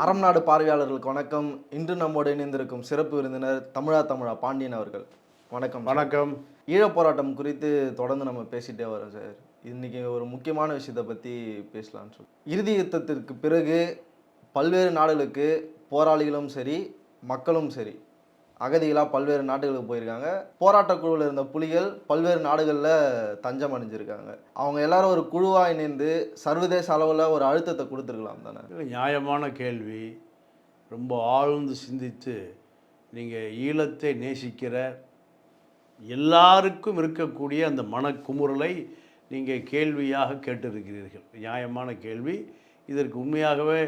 அறம் நாடு பார்வையாளர்களுக்கு வணக்கம். இன்று நம்மோடு இணைந்திருக்கும் சிறப்பு விருந்தினர் தமிழா பாண்டியன் அவர்கள். வணக்கம். வணக்கம். ஈழப் போராட்டம் குறித்து தொடர்ந்து நம்ம பேசிட்டே வரோம் சார். இன்னைக்கு ஒரு முக்கியமான விஷயத்தை பற்றி பேசலாம்னு சொல்லி, இறுதி யுத்தத்திற்கு பிறகு பல்வேறு நாடுகளுக்கு போராளிகளும் சரி மக்களும் சரி அகதிகளாக பல்வேறு நாடுகளுக்கு போயிருக்காங்க. போராட்ட குழுவில் இருந்த புலிகள் பல்வேறு நாடுகளில் தஞ்சம் அடைஞ்சிருக்காங்க. அவங்க எல்லாரும் ஒரு குழுவாக இணைந்து சர்வதேச அளவில் ஒரு அழுத்தத்தை கொடுத்துருக்கலாம் தானே? நியாயமான கேள்வி. ரொம்ப ஆழ்ந்து சிந்தித்து நீங்கள் ஈழத்தை நேசிக்கிற எல்லாருக்கும் இருக்கக்கூடிய அந்த மனக்குமுறலை நீங்கள் கேள்வியாக கேட்டிருக்கிறீர்கள். நியாயமான கேள்வி. இதற்கு உண்மையாகவே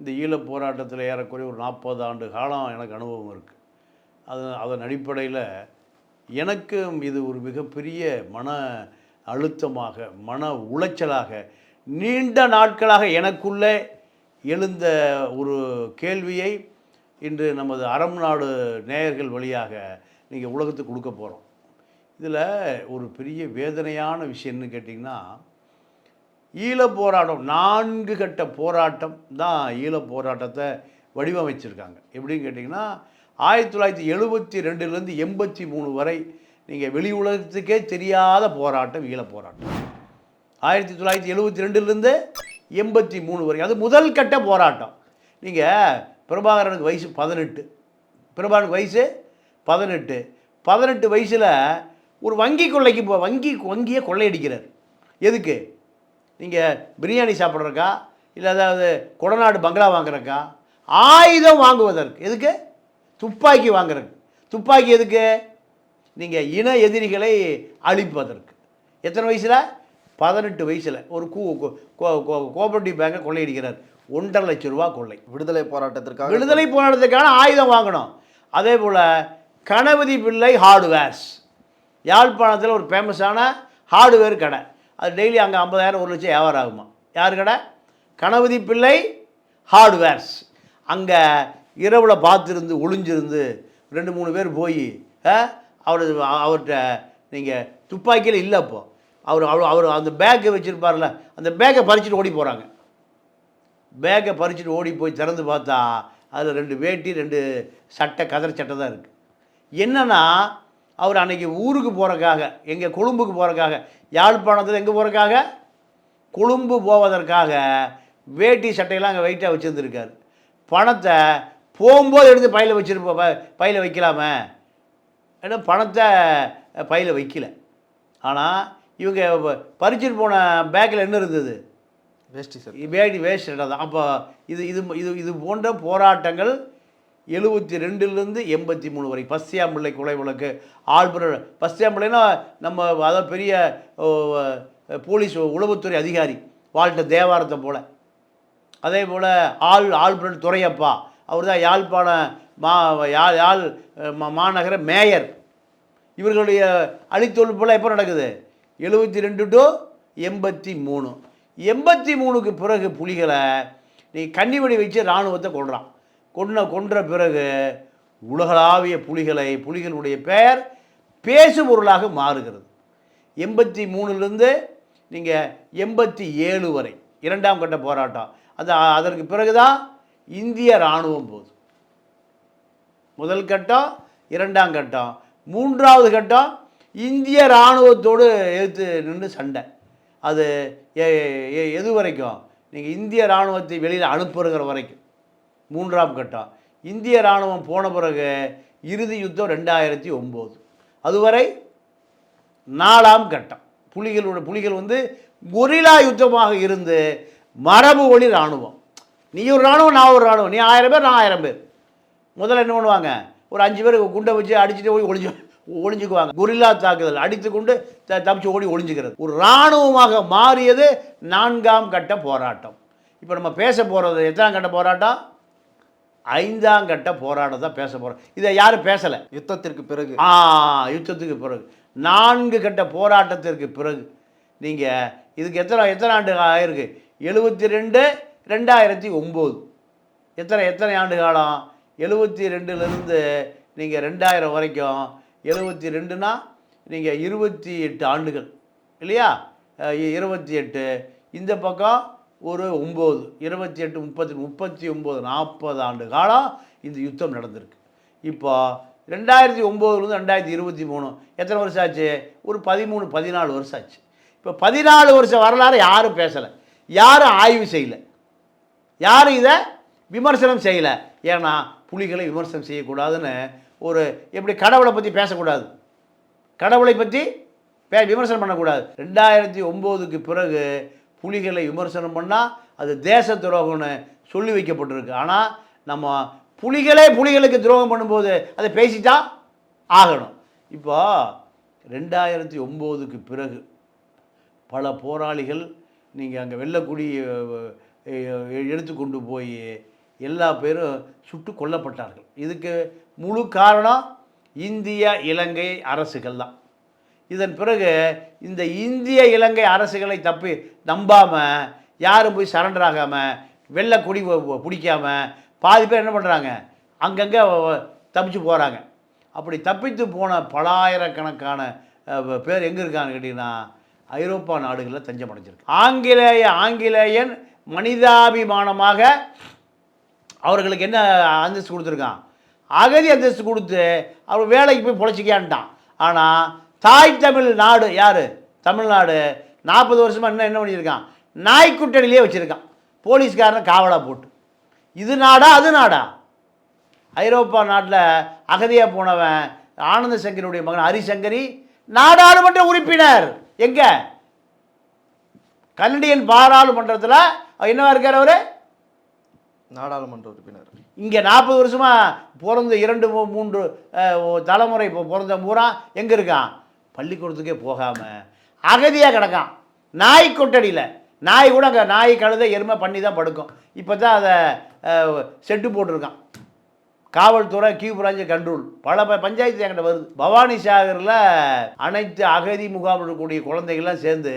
இந்த ஈழப் போராட்டத்தில் ஏறக்குறைய ஒரு 40 ஆண்டு காலம் எனக்கு அனுபவம் இருக்குது. அதன் அடிப்படையில் எனக்கும் இது ஒரு மிகப்பெரிய மன அழுத்தமாக, மன உளைச்சலாக, நீண்ட நாட்களாக எனக்குள்ளே எழுந்த ஒரு கேள்வியை இன்று நமது அறம் நாடு நேயர்கள் வழியாக நீங்கள் உலகத்துக்கு கொடுக்க போகிறோம். இதில் ஒரு பெரிய வேதனையான விஷயம்னு கேட்டிங்கன்னா, ஈழப் போராட்டம் 4 கட்ட போராட்டம் தான் ஈழப் போராட்டத்தை வடிவமைச்சிருக்காங்க. எப்படின்னு கேட்டிங்கன்னா, 1972லேருந்து 83 வரை நீங்கள் வெளி உலகத்துக்கே தெரியாத போராட்டம் ஈழப் போராட்டம். 1972லேருந்து 83 வரை அது முதல் கட்ட போராட்டம். நீங்கள் பிரபாகரனுக்கு வயசு 18, பிரபாகரனுக்கு வயசு 18 வயசில் ஒரு வங்கி கொள்ளைக்கு வங்கியை கொள்ளையடிக்கிறார். எதுக்கு? நீங்கள் பிரியாணி சாப்பிட்றக்கா, இல்லை அதாவது கொடநாடு பங்களா வாங்குறக்கா? ஆயுதம் வாங்குவதற்கு. எதுக்கு? துப்பாக்கி வாங்குறதுக்கு. துப்பாக்கி எதுக்கு? நீங்கள் இன எதிரிகளை அழிப்பதற்கு. எத்தனை வயசில்? 18 வயசில் ஒரு கோஆபரேட்டிவ் பேங்கை கொள்ளையடிக்கிறார். 1.5 லட்சம் ரூபா கொள்ளை. விடுதலை போராட்டத்துக்கான ஆயுதம் வாங்கணும். அதே போல் கணபதி பிள்ளை ஹார்ட்வேர்ஸ், யாழ்ப்பாணத்தில் ஒரு ஃபேமஸான ஹார்ட்வேர் கடை. அது டெய்லி அங்கே 50,000 1 லட்சம் வியாபாரம் ஆகுமா? யார் கடை? கணபதி பிள்ளை ஹார்ட்வேர்ஸ். அங்கே இரவில் பார்த்துருந்து ஒளிஞ்சிருந்து 2-3 பேர் போய் அவர்கிட்ட நீங்கள் துப்பாக்கியில் இல்லை. அப்போது அவர் அந்த பேக்கை வச்சுருப்பார்ல, அந்த பேக்கை பறிச்சுட்டு ஓடி போகிறாங்க. பேக்கை பறிச்சுட்டு ஓடி போய் திறந்து பார்த்தா அதில் 2 வேட்டி 2 சட்டை, கதர் சட்டை தான் இருக்குது. என்னென்னா, அவர் அன்றைக்கி ஊருக்கு போகிறக்காக, எங்கே கொழும்புக்கு போகிறக்காக, யாழ்ப்பாணத்தில் எங்கே போகிறக்காக, கொழும்பு போவதற்காக வேட்டி சட்டையெல்லாம் அங்கே வெயிட்டாக வச்சுருந்துருக்கார். பணத்தை போகும்போது எடுத்து பையில் வைக்கலாமே, ஏன்னா பணத்தை பையில் வைக்கல. ஆனால் இவங்க பறிச்சுட்டு போன பேக்கில் என்ன இருந்தது? வேஷ்டி சார். வேஷ்டி சட்டை தான். அப்போ இது இது இது இது போன்ற போராட்டங்கள் 72லேருந்து 83 வரை. பஸ்தியாம்பிள்ளை கொலை வழக்கு, ஆழ்புர பஸ்தியாம்பிள்ளைன்னா நம்ம அதாவது பெரிய போலீஸ் உளவுத்துறை அதிகாரி, வால்டர் தேவாரத்தை போல். அதே போல் ஆழ்புரன் துரையப்பா, அவர் தான் யாழ்ப்பாண யாழ் மாநகர மேயர். இவர்களுடைய அழித்தொழிப்புலாம் எப்போ நடக்குது? 72 to 83. 83க்கு பிறகு புலிகளை நீ கன்னிவெடி வச்சு இராணுவத்தை கொன்ற பிறகு உலகளாவிய புலிகளுடைய பெயர் பேசு பொருளாக மாறுகிறது. 83லேருந்து நீங்கள் 87 வரை 2ஆம் கட்ட போராட்டம். அதற்கு பிறகு தான் இந்திய இராணுவம் போகுது. முதல் கட்டம், 2ஆம் கட்டம். 3வது கட்டம் இந்திய இராணுவத்தோடு எதிர்த்து நின்று சண்டை. அது எது வரைக்கும்? நீங்கள் இந்திய இராணுவத்தை வெளியில் அனுப்புகிற வரைக்கும் 3ஆம் கட்டம். இந்திய இராணுவம் போன பிறகு இறுதி யுத்தம் 2009. அதுவரை 4ஆம் கட்டம். புலிகள் கொரில்லா யுத்தமாக இருந்து மரபு வழி இராணுவம். நீ ஒரு இராணுவம், நான் ஒரு இராணுவம். நீ 1000 பேர், நான் 1000 பேர். முதல்ல என்ன பண்ணுவாங்க? ஒரு 5 பேர் குண்டை வச்சு அடிச்சுட்டு போய் ஒளிஞ்சுக்குவாங்க. கொரில்லா தாக்குதல், அடித்து கொண்டு தப்பிச்சு ஓடி ஒளிஞ்சுக்கிறது. ஒரு இராணுவமாக மாறியது 4ஆம் கட்ட போராட்டம். இப்போ நம்ம பேச போகிறது எத்தனாம் கட்ட போராட்டம்? 5ஆம் கட்ட போராட்டம் தான் பேச போகிறோம். இதை யாரும் பேசலை. யுத்தத்திற்கு பிறகு 4 கட்ட போராட்டத்திற்கு பிறகு நீங்கள் இதுக்கு எத்தனை ஆண்டு ஆயிருக்கு? 72, 2009. எத்தனை ஆண்டு காலம்? 72லேருந்து நீங்கள் 2000 வரைக்கும். 72னா நீங்கள் 28 ஆண்டுகள் இல்லையா? 28. இந்த பக்கம் ஒரு 9 28 30 39 40 ஆண்டு காலம் இந்த யுத்தம் நடந்திருக்கு. இப்போ 2009லேருந்து 2023 எத்தனை வருஷம் ஆச்சு? ஒரு 13 14 வருஷம் ஆச்சு. இப்போ 14 வருஷம் வரலாறு யாரும் பேசலை, யாரும் ஆய்வு செய்யலை, யாரும் இதை விமர்சனம் செய்யலை. ஏன்னா புலிகளை விமர்சனம் செய்யக்கூடாதுன்னு ஒரு எப்படி கடவுளை பற்றி பேசக்கூடாது, கடவுளை பற்றி விமர்சனம் பண்ணக்கூடாது. 2009க்கு பிறகு புலிகளை விமர்சனம் பண்ணால் அது தேச துரோகம்னு சொல்லி வைக்கப்பட்டிருக்கு. ஆனால் நம்ம புலிகளுக்கு துரோகம் பண்ணும்போது அதை பேசிட்டா ஆகணும். இப்போ 2009க்கு பிறகு பல போராளிகள் நீங்கள் அங்கே வெள்ளக்குடி எடுத்துக்கொண்டு போய் எல்லா பேரும் சுட்டு கொல்லப்பட்டார்கள். இதுக்கு முழு காரணம் இந்திய இலங்கை அரசுகள் தான். இதன் பிறகு இந்த இந்திய இலங்கை அரசுகளை நம்பாமல் யாரும் போய் சரண்டர் ஆகாமல் வெள்ளக்கொடி பிடிக்காமல் பாதி பேர் என்ன பண்ணுறாங்க, அங்கங்கே தப்பிச்சு போகிறாங்க. அப்படி தப்பித்து போன பலாயிரக்கணக்கான பேர் எங்கே இருக்கான்னு கேட்டிங்கன்னா ஐரோப்பா நாடுகளில் தஞ்சம் அடைஞ்சிருக்கு. ஆங்கிலேயன் மனிதாபிமானமாக அவர்களுக்கு என்ன அந்தஸ்து கொடுத்துருக்கான், அகதி அந்தஸ்து கொடுத்து அவர் வேலைக்கு போய் பொழைச்சிக்கான்ட்டான். ஆனால் தாய் தமிழ் நாடு யார், தமிழ்நாடு 40 வருஷமாக என்ன பண்ணியிருக்கான், நாய்க்குட்டடியிலே வச்சுருக்கான், போலீஸ்காரனை காவலாக போட்டு. இது நாடா அது நாடா? ஐரோப்பா நாட்டில் அகதியாக போனவன் ஆனந்த சங்கரியுடைய மகன் ஹரிசங்கரி நாடாளுமன்ற உறுப்பினர். எங்கே? கனடியன் பாராளுமன்றத்தில் என்னவா இருக்கார் அவர், நாடாளுமன்ற உறுப்பினர். இங்கே 40 வருஷமாக பிறந்த 2 3 தலைமுறை பிறந்த பூரா எங்கே இருக்கான், பள்ளிக்கூடத்துக்கே போகாமல் அகதியாக கிடக்கான் நாய் கொட்டடியில். நாய் கூட அங்கே நாய் கழுதை எருமை பண்ணி தான் படுக்கும். இப்போ தான் அதை செட்டு போட்டிருக்கான். காவல்துறை கியூ பிரான்ச்சு கண்ட்ரோல் பல பஞ்சாயத்து என்கிட்ட வருது. பவானி சாகரில் அனைத்து அகதி முகாமில் இருக்கக்கூடிய குழந்தைகள்லாம் சேர்ந்து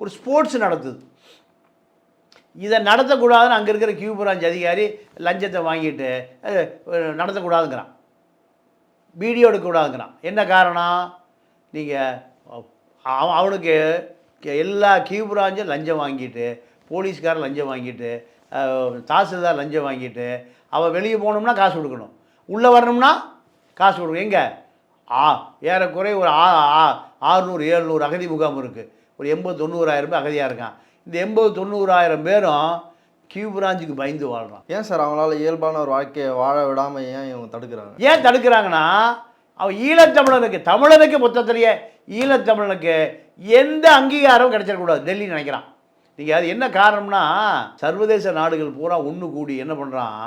ஒரு ஸ்போர்ட்ஸ் நடத்துது. இதை நடத்தக்கூடாதுன்னு அங்கே இருக்கிற கியூ பிரான்ச் அதிகாரி லஞ்சத்தை வாங்கிட்டு நடத்தக்கூடாதுங்கிறான், வீடியோ எடுக்கக்கூடாதுங்கிறான். என்ன காரணம்? நீங்கள் அவனுக்கு எல்லா கியூ பிரான்ச்சும் லஞ்சம் வாங்கிட்டு, போலீஸ்காரன் லஞ்சம் வாங்கிட்டு, தாசில்தார் லஞ்சம் வாங்கிட்டு, அவன் வெளியே போகணும்னா காசு கொடுக்கணும், உள்ளே வரணும்னா காசு கொடுக்கணும். எங்கே ஏறக்குறைய ஒரு 600-700 அகதி முகாம் இருக்குது. ஒரு 80-90 பேர் அகதியாக இருக்கான். இந்த 80-90 பேரும் கியூ பிரான்ச்சுக்கு பயந்து வாழ்கிறான். ஏன் சார் அவங்களால இயல்பான ஒரு வாழ்க்கையை வாழ விடாமல் ஏன் இவங்க தடுக்கிறாங்க? ஏன் தடுக்கிறாங்கன்னா, அவன் தமிழனுக்கு மொத்தத்திலேயே ஈழத்தமிழனுக்கு எந்த அங்கீகாரம் கிடைச்சிடக்கூடாது டெல்லி நினைக்கிறான். நீங்கள் அது என்ன காரணம்னா, சர்வதேச நாடுகள் பூரா ஒன்று கூடி என்ன பண்ணுறான்,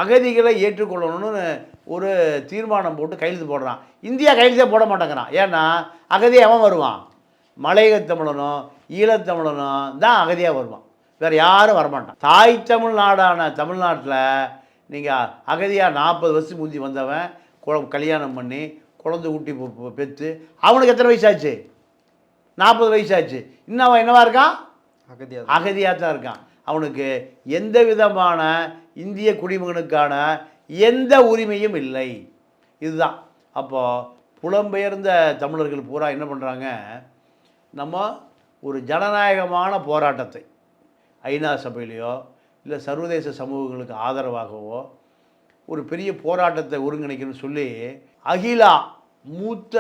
அகதிகளை ஏற்றுக்கொள்ளணும்னு ஒரு தீர்மானம் போட்டு கையெழுத்து போடுறான். இந்தியா கையெழுத்தே போட மாட்டேங்கிறான். ஏன்னா அகதியாக அவன் வருவான், மலையக தமிழனும் ஈழத்தமிழனும் தான் அகதியாக வருவான், வேறு யாரும் வரமாட்டான். தாய் தமிழ்நாடான தமிழ்நாட்டில் நீங்கள் அகதியாக 40 வருஷம் முந்தி வந்தவன் கல்யாணம் பண்ணி குழந்தை ஊட்டி பெற்று அவனுக்கு எத்தனை வயசாச்சு? 40 வயசாச்சு. இன்னும் அவன் என்னவா இருக்கான்? அகதியாக தான் இருக்கான். அவனுக்கு எந்த விதமான இந்திய குடிமகனுக்கான எந்த உரிமையும் இல்லை. இதுதான். அப்போது புலம்பெயர்ந்த தமிழர்கள் பூரா என்ன பண்ணுறாங்க, நம்ம ஒரு ஜனநாயகமான போராட்டத்தை ஐநா சபையிலையோ இல்லை சர்வதேச சமூகங்களுக்கு ஆதரவாகவோ ஒரு பெரிய போராட்டத்தை ஒருங்கிணைக்கணும்னு சொல்லி அகிலா மூத்த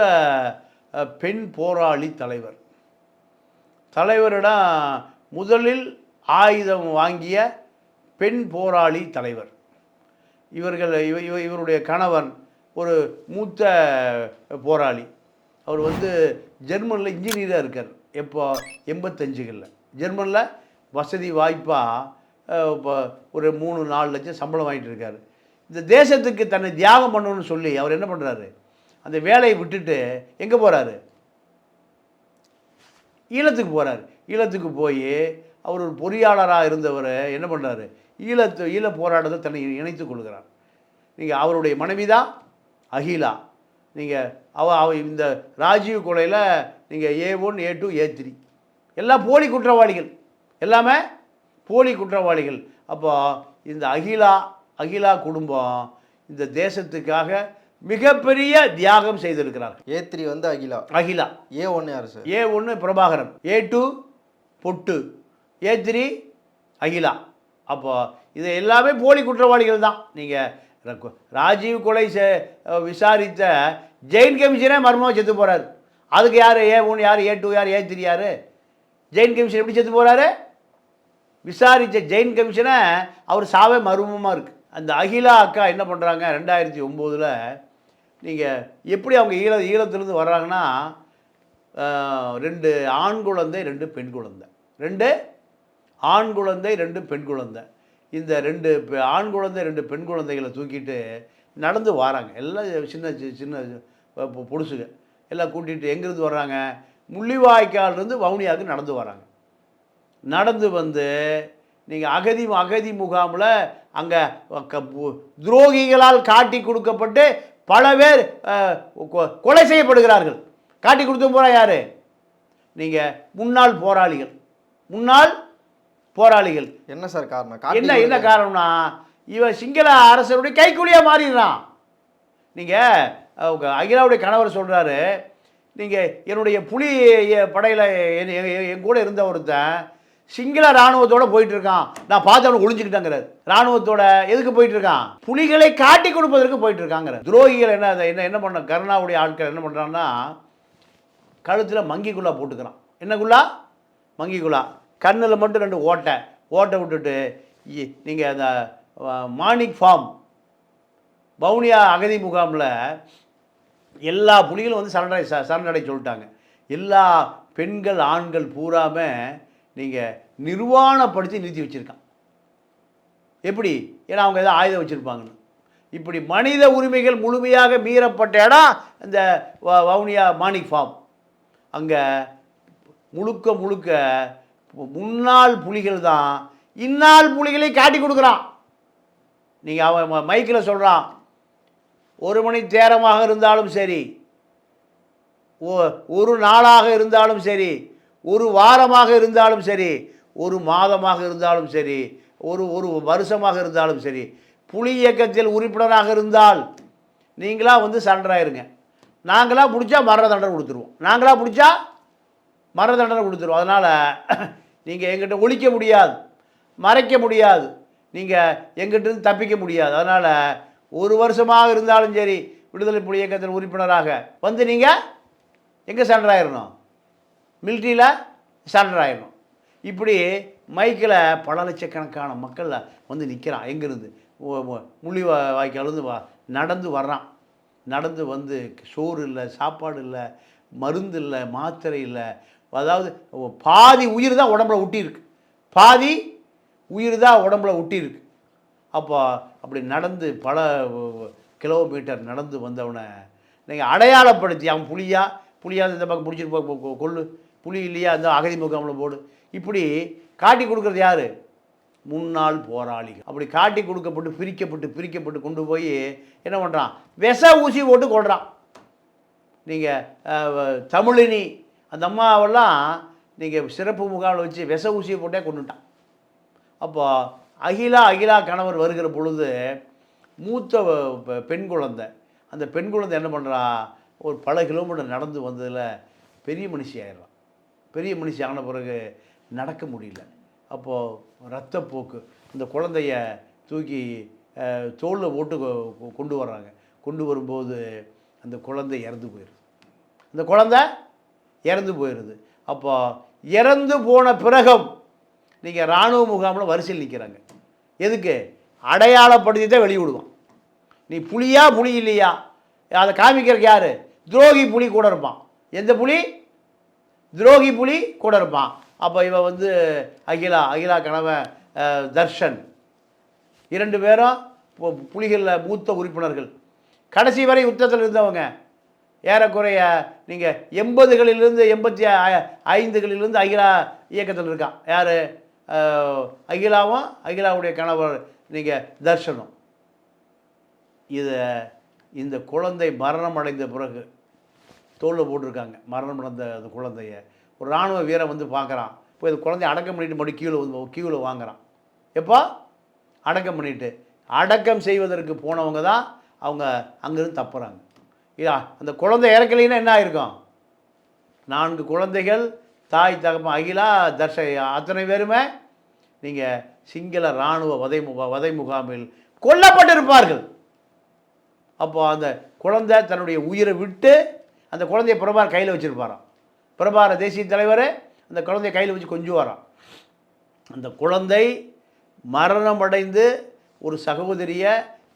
பெண் போராளி தலைவரிடம் முதலில் ஆயுதம் வாங்கிய பெண் போராளி தலைவர் இவருடைய கணவன் ஒரு மூத்த போராளி. அவர் ஜெர்மனில் இன்ஜினியராக இருக்கார். எப்போ 85களில் ஜெர்மனில் வசதி வாய்ப்பாக ஒரு 3-4 லட்சம் சம்பளம் வாங்கிட்டு இருக்கார். இந்த தேசத்துக்கு தன்னை தியாகம் பண்ணணும்னு சொல்லி அவர் என்ன பண்ணுறாரு, அந்த வேலையை விட்டுட்டு எங்கே போகிறாரு, ஈழத்துக்கு போகிறார். ஈழத்துக்கு போய் அவர் ஒரு பொறியாளராக இருந்தவர் என்ன பண்ணுறாரு, ஈழ போராட்டத்தை தன்னை இணைத்து கொள்கிறார். நீங்கள் அவருடைய மனைவி தான் அகிலா. நீங்கள் அவ இந்த ராஜீவ் கொலையில் நீங்கள் A1 A2 A3 எல்லாம் போலி குற்றவாளிகள், எல்லாமே போலி குற்றவாளிகள். அப்போ இந்த அகிலா குடும்பம் இந்த தேசத்துக்காக மிகப்பெரிய தியாகம் செய்திருக்கிறார். A3 அகிலா. A1 யார் சார்? A1 பிரபாகரன், A2 பொட்டு, A3 அகிலா. அப்போ இது எல்லாமே போலி குற்றவாளிகள் தான். நீங்கள் ராஜீவ் கொலை விசாரித்த ஜெயின் கமிஷனே மர்மமாக செத்து போகிறாரு. அதுக்கு யார் A1 யார், A2 யார், A3 யார்? ஜெயின் கமிஷன் எப்படி செத்து போகிறாரு? விசாரித்த ஜெயின் கமிஷனை அவர் சாவே மர்மமாக இருக்குது. அந்த அகிலா அக்கா என்ன பண்ணுறாங்க, 2009 நீங்கள் எப்படி அவங்க ஈழத்திலிருந்து வர்றாங்கன்னா, 2 ஆண் குழந்தை 2 பெண் குழந்தை, 2 ஆண் குழந்தை 2 பெண் குழந்தை. இந்த 2 ஆண் குழந்தை 2 பெண் குழந்தைகளை தூக்கிட்டு நடந்து வராங்க. எல்லாம் சின்ன சின்ன பொடுசுங்க எல்லாம் கூட்டிகிட்டு எங்கேருந்து வர்றாங்க, முள்ளிவாய்க்கால்லேருந்து வவுனியாவுக்கு நடந்து வராங்க. நடந்து வந்து நீங்கள் அகதி முகாமில் அங்கே துரோகிகளால் காட்டி கொடுக்கப்பட்டு பல பேர் கொலை செய்யப்படுகிறார்கள். காட்டி கொடுத்து போகிற யார்? நீங்கள் முன்னாள் போராளிகள். என்ன சார் காரணம்? என்ன காரணம்னா, இவன் சிங்கள அரசருடைய கைக்கூலியாக மாறிடுறான். நீங்கள் அகிலாவுடைய கணவர் சொல்கிறாரு, நீங்கள் என்னுடைய புலி படையில் என் கூட இருந்த ஒருத்தன் சிங்கள இராணுவத்தோடு போயிட்டுருக்கான், நான் பார்த்து அவனை ஒழிஞ்சுக்கிட்டாங்கிறார். இராணுவத்தோட எதுக்கு போயிட்டுருக்கான்? புலிகளை காட்டி கொடுப்பதற்கு போயிட்டுருக்காங்கிற. துரோகிகள் என்ன பண்ண, கருணாவுடைய ஆட்கள் என்ன பண்ணுறான்னா, கழுத்தில் மங்கிக்குள்ளா போட்டுக்கிறான். என்ன குள்ளா? மங்கிக்குள்ளா. கண்ணில் மட்டும் 2 ஓட்டை விட்டுட்டு நீங்கள் அந்த மாணிக் ஃபார்ம் வவுனியா அகதி முகாமில் எல்லா புலிகளும் வந்து சரணடை சொல்லிட்டாங்க. எல்லா பெண்கள் ஆண்கள் பூராமல் நீங்கள் நிர்வாணப்படுத்தி நிறுத்தி வச்சுருக்கான். எப்படி? ஏன்னா அவங்க எதாவது ஆயுதம் வச்சுருப்பாங்கன்னு. இப்படி மனித உரிமைகள் முழுமையாக மீறப்பட்ட இடம் இந்த வவுனியா மாணிக் ஃபார்ம். அங்கே முழுக்க முன்னாள் புலிகள் தான் இந்நாள் புலிகளை காட்டி கொடுக்குறான். நீங்கள் அவன் மைக்கில் சொல்கிறான், 1 மணி நேரமாக இருந்தாலும் சரி, ஒரு நாளாக இருந்தாலும் சரி, ஒரு வாரமாக இருந்தாலும் சரி, ஒரு மாதமாக இருந்தாலும் சரி, ஒரு வருஷமாக இருந்தாலும் சரி, புலி இயக்கத்தில் உறுப்பினராக இருந்தால் நீங்களாக வந்து சரண்டர் ஆயிருங்க. நாங்களாக பிடிச்சா மரண தண்டனை கொடுத்துருவோம். அதனால் நீங்கள் எங்கிட்ட ஒழிக்க முடியாது, மறைக்க முடியாது, நீங்கள் எங்கிட்ட தப்பிக்க முடியாது. அதனால் 1 வருஷமாக இருந்தாலும் சரி, விடுதலை புலி இயக்கத்தில் உறுப்பினராக வந்து நீங்கள் எங்கே சரண்டர் ஆயிடணும்? மிலிட்ரியில் சரண்டர் ஆயிடணும். இப்படி மைக்கில் பல லட்சக்கணக்கான மக்கள் வந்து நிற்கிறான். எங்கேருந்து? முள்ளிவாய்க்காலேருந்து நடந்து வர்றான். நடந்து வந்து சோறு இல்லை, சாப்பாடு இல்லை, மருந்து இல்லை, மாத்திரை இல்லை. அதாவது பாதி உயிர் தான் உடம்புல ஒட்டியிருக்கு. அப்போ அப்படி நடந்து பல கிலோமீட்டர் நடந்து வந்தவனை நீங்கள் அடையாளப்படுத்தி, அவன் புலியா இந்த பக்கம் பிடிச்சிட்டு கொள்ளு, புலி இல்லையா அந்த அகதி முகாமில் போடு, இப்படி காட்டி கொடுக்குறது யார்? முன்னாள் போராளிகள். அப்படி காட்டி கொடுக்கப்பட்டு பிரிக்கப்பட்டு கொண்டு போய் என்ன பண்ணுறான்? விஷ ஊசி போட்டு கொள்கிறான். நீங்கள் தமிழினி அந்த அம்மாவெல்லாம் நீங்கள் சிறப்பு முகாமில் வச்சு விஷ ஊசியை போட்டே கொண்டுட்டான். அப்போ அகிலா கணவர் வருகிற பொழுது மூத்த பெண் குழந்தை, அந்த பெண் குழந்தை என்ன பண்ணுறா? ஒரு பல கிலோமீட்டர் நடந்து வந்ததில் பெரிய மனுஷி ஆயிடுறான். பெரிய மனுஷி ஆன பிறகு நடக்க முடியல. அப்போது இரத்தப்போக்கு. இந்த குழந்தைய தூக்கி தோளில் போட்டு கொண்டு வர்றாங்க. கொண்டு வரும்போது அந்த குழந்தை இறந்து போயிடுது. அப்போ இறந்து போன பிறகும் நீங்கள் இராணுவ முகாமில் வரிசையில் நிற்கிறாங்க. எதுக்கு? அடையாளப்படுத்தி தான் வெளியிடுவான். நீ புலி இல்லையா அதை காமிக்கிறதுக்கு யார்? துரோகி புலி கூட இருப்பான். எந்த புலி? துரோகி புலி கூட இருப்பான். அப்போ இவன் வந்து அகிலா கணவன் தர்ஷன் 2 பேரும் புலிகளில் மூத்த உறுப்பினர்கள். கடைசி வரை யுத்தத்தில் இருந்தவங்க. ஏறக்குறைய நீங்கள் 80களிலிருந்து 85களிலிருந்து அகிலா இயக்கத்தில் இருக்கான். யார்? அகிலாவும் அகிலாவுடைய கணவர் நீங்கள் தர்ஷனும். இந்த குழந்தை மரணம் அடைந்த பிறகு தோளில் போட்டிருக்காங்க. மரணம் அடைந்த அந்த குழந்தைய ஒரு இராணுவ வீரன் வந்து பார்க்குறான். இப்போ இந்த குழந்தைய அடக்கம் பண்ணிட்டு மறுபடியும் கீழே வாங்குறான். எப்போ? அடக்கம் பண்ணிவிட்டு. அடக்கம் செய்வதற்கு போனவங்க தான் அவங்க அங்கேருந்து தப்புறாங்க. அந்த குழந்தை இறக்கலைன்னா என்ன ஆயிருக்கும்? 4 குழந்தைகள், தாய் தகப்பன், அகிலா, தர்ஷ, அத்தனை பேருமே நீங்கள் சிங்கள இராணுவ வதை முகாமில் கொல்லப்பட்டிருப்பார்கள். அப்போ அந்த குழந்தை தன்னுடைய உயிரை விட்டு அந்த குழந்தைய பிரபார் கையில் வச்சுருப்பாராம். பிரபார தேசிய தலைவர் அந்த குழந்தைய கையில் வச்சு கொஞ்சுவாராம். அந்த குழந்தை மரணமடைந்து ஒரு சகோதரியை,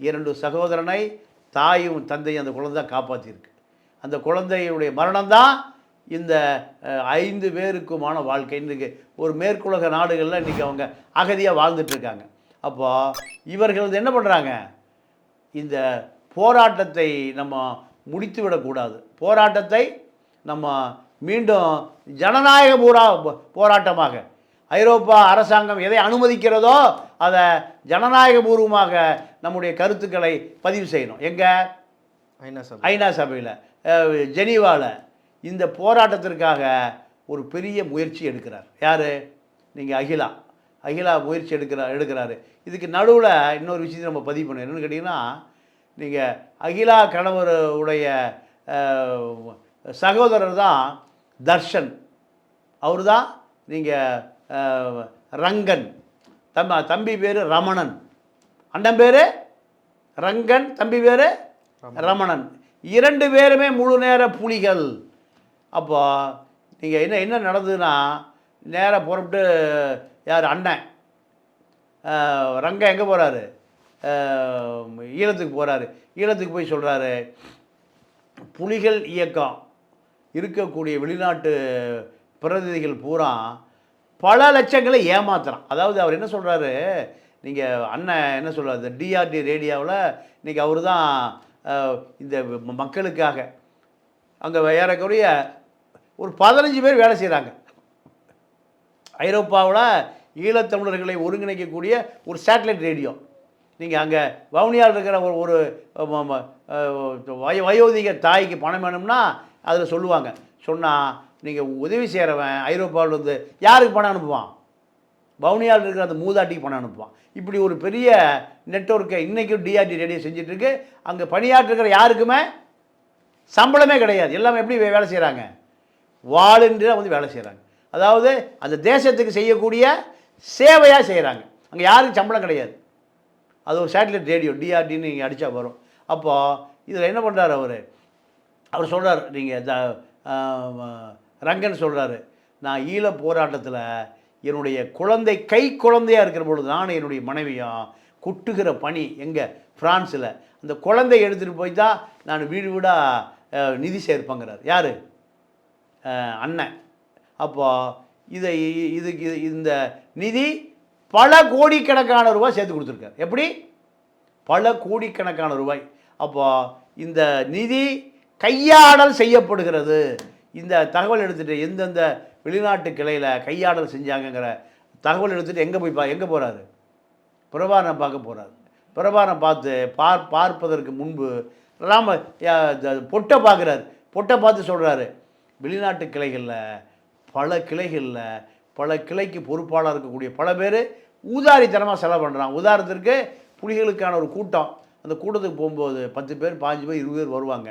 2 சகோதரனை, தாயும் தந்தையும் அந்த குழந்தை காப்பாற்றியிருக்கு. அந்த குழந்தையுடைய மரணம்தான் இந்த 5 பேருக்குமான வாழ்க்கை. இன்றைக்கு ஒரு மேற்குலக நாடுகளில் இன்றைக்கி அவங்க அகதியாக வாழ்ந்துட்டுருக்காங்க. அப்போ இவர்கள் என்ன பண்ணுறாங்க, இந்த போராட்டத்தை நம்ம முடித்து விடக்கூடாது. போராட்டத்தை நம்ம மீண்டும் ஜனநாயக போராட்டமாக, ஐரோப்பா அரசாங்கம் எதை அனுமதிக்கிறதோ அதை ஜனநாயக பூர்வமாக நம்முடைய கருத்துக்களை பதிவு செய்யணும். எங்கே? ஐநா சபையில், ஜெனீவாவில். இந்த போராட்டத்திற்காக ஒரு பெரிய முயற்சி எடுக்கிறார். யார்? நீங்கள் அகிலா முயற்சி எடுக்கிறாரு. இதுக்கு நடுவில் இன்னொரு விஷயத்தை நம்ம பதிவு பண்ணணும். என்னென்னு கேட்டிங்கன்னா, நீங்கள் அகிலா கணவருடைய சகோதரர் தான் தர்ஷன். அவர் தான் நீங்கள் ரங்கன். தம்பி பேர் ரமணன். அண்ணன் பேர் ரங்கன், தம்பி பேர் ரமணன். 2 பேருமே முழு நேர புலிகள். அப்போ நீங்கள் என்ன நடந்ததுன்னா, நேராக புறப்பட்டு யார் அண்ணன் ரங்கன் எங்கே போகிறாரு? ஈழத்துக்கு போகிறாரு. ஈழத்துக்கு போய் சொல்கிறாரு, புலிகள் இயக்கம் இருக்கக்கூடிய வெளிநாட்டு பிரதிநிதிகள் பூரா பல லட்சங்களை ஏமாத்துறான். அதாவது அவர் என்ன சொல்கிறாரு, நீங்கள் அண்ணன் என்ன சொல்கிறார், இந்த டிஆர்டி ரேடியோவில் இன்றைக்கி அவர் தான் இந்த மக்களுக்காக அங்கே ஏறக்குறைய ஒரு 15 பேர் வேலை செய்கிறாங்க. ஐரோப்பாவில் ஈழத்தமிழர்களை ஒருங்கிணைக்கக்கூடிய ஒரு சேட்டலைட் ரேடியோ. நீங்கள் அங்கே வவுனியாவில் இருக்கிற ஒரு வயோதிக தாய்க்கு பணம் வேணும்னா அதில் சொல்லுவாங்க. சொன்னால் நீங்கள் உதவி செய்கிறவன் ஐரோப்பாவில் வந்து யாருக்கு பணம் அனுப்புவான்? வவுனியாவில் இருக்கிற அந்த மூதாட்டிக்கு பணம் அனுப்புவான். இப்படி ஒரு பெரிய நெட்வொர்க்கை இன்றைக்கும் டிஆர்டி ரேடியோ செஞ்சிட்ருக்கு. அங்கே பணியாற்றுக்கிற யாருக்குமே சம்பளமே கிடையாது. எல்லாமே எப்படி வேலை செய்கிறாங்க? வாலண்டியராக வந்து வேலை செய்கிறாங்க. அதாவது அந்த தேசத்துக்கு செய்யக்கூடிய சேவையாக செய்கிறாங்க. அங்கே யாருக்கும் சம்பளம் கிடையாது. அது ஒரு சேட்டலைட் ரேடியோ, டிஆர்டின்னு நீங்கள் அடித்தா வரும். அப்போது இதில் என்ன பண்ணுறாரு அவர் சொல்கிறார், நீங்கள் ரங்கன் சொல்கிறாரு, நான் ஈழ போராட்டத்தில் என்னுடைய குழந்தை குழந்தையாக இருக்கிற பொழுது நான் என்னுடைய மனைவியும் குட்டுகிற பணி எங்கே? ஃப்ரான்ஸில். அந்த குழந்தை எடுத்துகிட்டு போய் தான் நான் வீடு வீடாக நிதி சேர்ப்பேங்கிறார். யார்? அண்ணன். அப்போது இதுக்கு இந்த நிதி பல கோடிக்கணக்கான ரூபாய் சேர்த்து கொடுத்துருக்கார். எப்படி? பல கோடிக்கணக்கான ரூபாய். அப்போது இந்த நிதி கையாடல் செய்யப்படுகிறது. இந்த தகவல் எடுத்துகிட்டு எந்தெந்த வெளிநாட்டு கிளையில் கையாடல் செஞ்சாங்கங்கிற தகவல் எடுத்துகிட்டு எங்கே போகிறாரு? பிரபாரனை பார்க்க போகிறார். பிரபாரனை பார்த்து பார்ப்பதற்கு முன்பு பொட்டை பார்க்குறாரு. பொட்டை பார்த்து சொல்கிறாரு, வெளிநாட்டு கிளைகளில் பல கிளைக்கு பொறுப்பாளர் இருக்கக்கூடிய பல பேர் ஊதாரித்தனமாக செலவு பண்ணுறான். உதாரணத்திற்கு புலிகளுக்கான ஒரு கூட்டம், அந்த கூட்டத்துக்கு போகும்போது 10 பேர் 15 பேர் 20 பேர் வருவாங்க.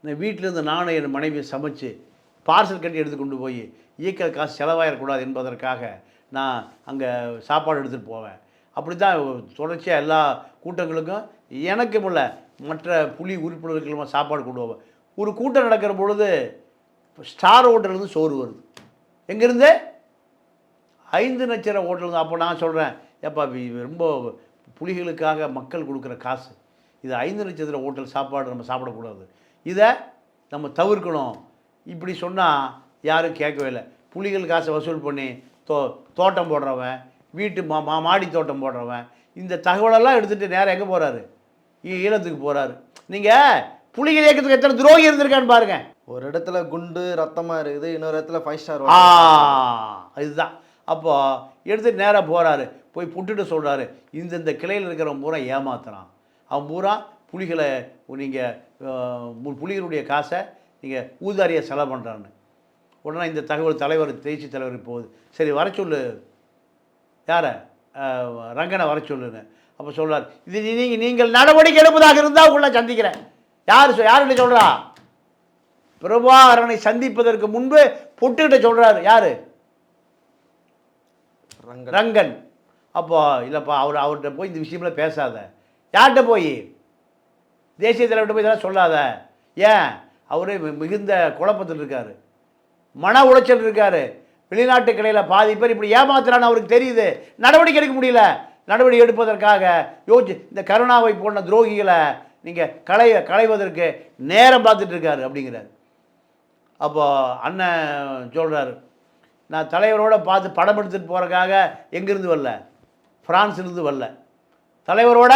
இந்த வீட்டிலேருந்து நானும் என் மனைவியை சமைச்சு பார்சல் கட்டி எடுத்து கொண்டு போய் இயக்கிற காசு செலவாயிடக்கூடாது என்பதற்காக நான் அங்கே சாப்பாடு எடுத்துகிட்டு போவேன். அப்படி தான் தொடர்ச்சியாக எல்லா கூட்டங்களுக்கும் எனக்கும் இல்லை மற்ற புலி உறுப்பினர்களும் சாப்பாடு கொண்டு போவேன். ஒரு கூட்டம் நடக்கிற பொழுது ஸ்டார் ஹோட்டல்லேருந்து சோறு வருது. எங்கேருந்து? 5 நட்சத்திர ஹோட்டல். அப்போ நான் சொல்கிறேன், ஏப்பா ரொம்ப புலிகளுக்காக மக்கள் கொடுக்குற காசு, இது 5 நட்சத்திர ஹோட்டல் சாப்பாடு நம்ம சாப்பிடக்கூடாது, இதை நம்ம தவிர்க்கணும். இப்படி சொன்னால் யாரும் கேட்கவே இல்லை. புலிகள் காசை வசூல் பண்ணி தோட்டம் போடுறவன், வீட்டு மாடி தோட்டம் போடுறவன், இந்த தகவலெல்லாம் எடுத்துகிட்டு நேரம் எங்கே போகிறாரு? ஈழத்துக்கு போகிறாரு. நீங்கள் புலிகள் இயக்கத்துக்கு எத்தனை துரோகி இருந்திருக்கான்னு பாருங்கள். ஒரு இடத்துல குண்டு ரத்தமாக இருக்குது, இன்னொரு இடத்துல 5 ஸ்டார். இதுதான். அப்போது எடுத்துகிட்டு நேராக போகிறாரு. போய் புட்டுட்டு சொல்கிறாரு, இந்த கிளையில் இருக்கிறவன் பூரா ஏமாத்துறான், அவன் பூரா புலிகளை நீங்கள் புலிகளுடைய காசை நீங்கள் ஊதாரியாக செலவு பண்ணுறான்னு. உடனே இந்த தகவல் தேசிய தலைவர் போகுது. சரி வர சொல்லு, யாரை? ரங்கனை வர சொல்லுன்னு. அப்போ சொல்கிறார், இது நீங்கள் நடவடிக்கை எடுப்பதாக இருந்தால் உள்ள சந்திக்கிறேன். யாருன்னு சொல்கிறா? பிரபாகரனை சந்திப்பதற்கு முன்பு பொட்டுக்கிட்ட சொல்கிறாரு. யார்? ரங்கன். அப்போ இல்லைப்பா அவர்கிட்ட போய் இந்த விஷயம்லாம் பேசாத. யார்கிட்ட போய்? தேசிய தலைவர்கிட்ட போய் இதெல்லாம் சொல்லாத. ஏன்? அவர் மிகுந்த குழப்பத்தில் இருக்கார், மன உளைச்சல் இருக்கார். வெளிநாட்டு கடையில் பாதி பேர் இப்படி ஏமாத்துறான்னு அவருக்கு தெரியுது. நடவடிக்கை எடுக்க முடியல. நடவடிக்கை எடுப்பதற்காக யோசிச்சு இந்த கருணாவை போன்ற துரோகிகளை நீங்கள் களைவதற்கு நேரம் பார்த்துட்டு இருக்காரு அப்படிங்கிறார். அப்போ அண்ணன் சொல்கிறார், நான் தலைவரோட பார்த்து படம் எடுத்துகிட்டு போகிறதுக்காக எங்கேருந்து வரல, ஃப்ரான்ஸ்லேருந்து வரல. தலைவரோட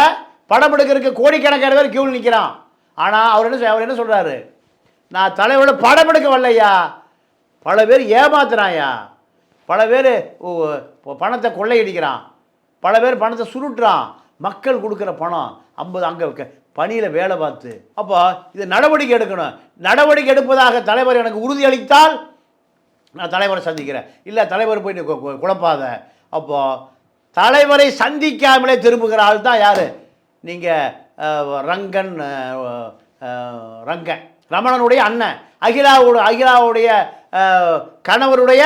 படம் எடுக்கிறதுக்கு கோடிக்கணக்கான பேர் கியூவில் நிற்கிறான். ஆனால் அவர் என்ன சொல்கிறாரு, நான் தலைவரோட படம் எடுக்க வரலையா, பல பேர் ஏமாத்துறாயா, பல பேர் பணத்தை கொள்ளையடிக்கிறான், பல பேர் பணத்தை சுருட்டுறான், மக்கள் கொடுக்குற பணம் 50 அங்கே பணியில் வேலை பார்த்து. அப்போ இது நடவடிக்கை எடுக்கணும். நடவடிக்கை எடுப்பதாக தலைவர் எனக்கு உறுதியளித்தால் நான் தலைவரை சந்திக்கிறேன். இல்லை தலைவர் போய் குழப்பாத. அப்போது தலைவரை சந்திக்காமலே திரும்புகிற ஆள் தான் யார்? நீங்கள் ரங்கன் ரமணனுடைய அண்ணன், அகிலாவுடைய கணவருடைய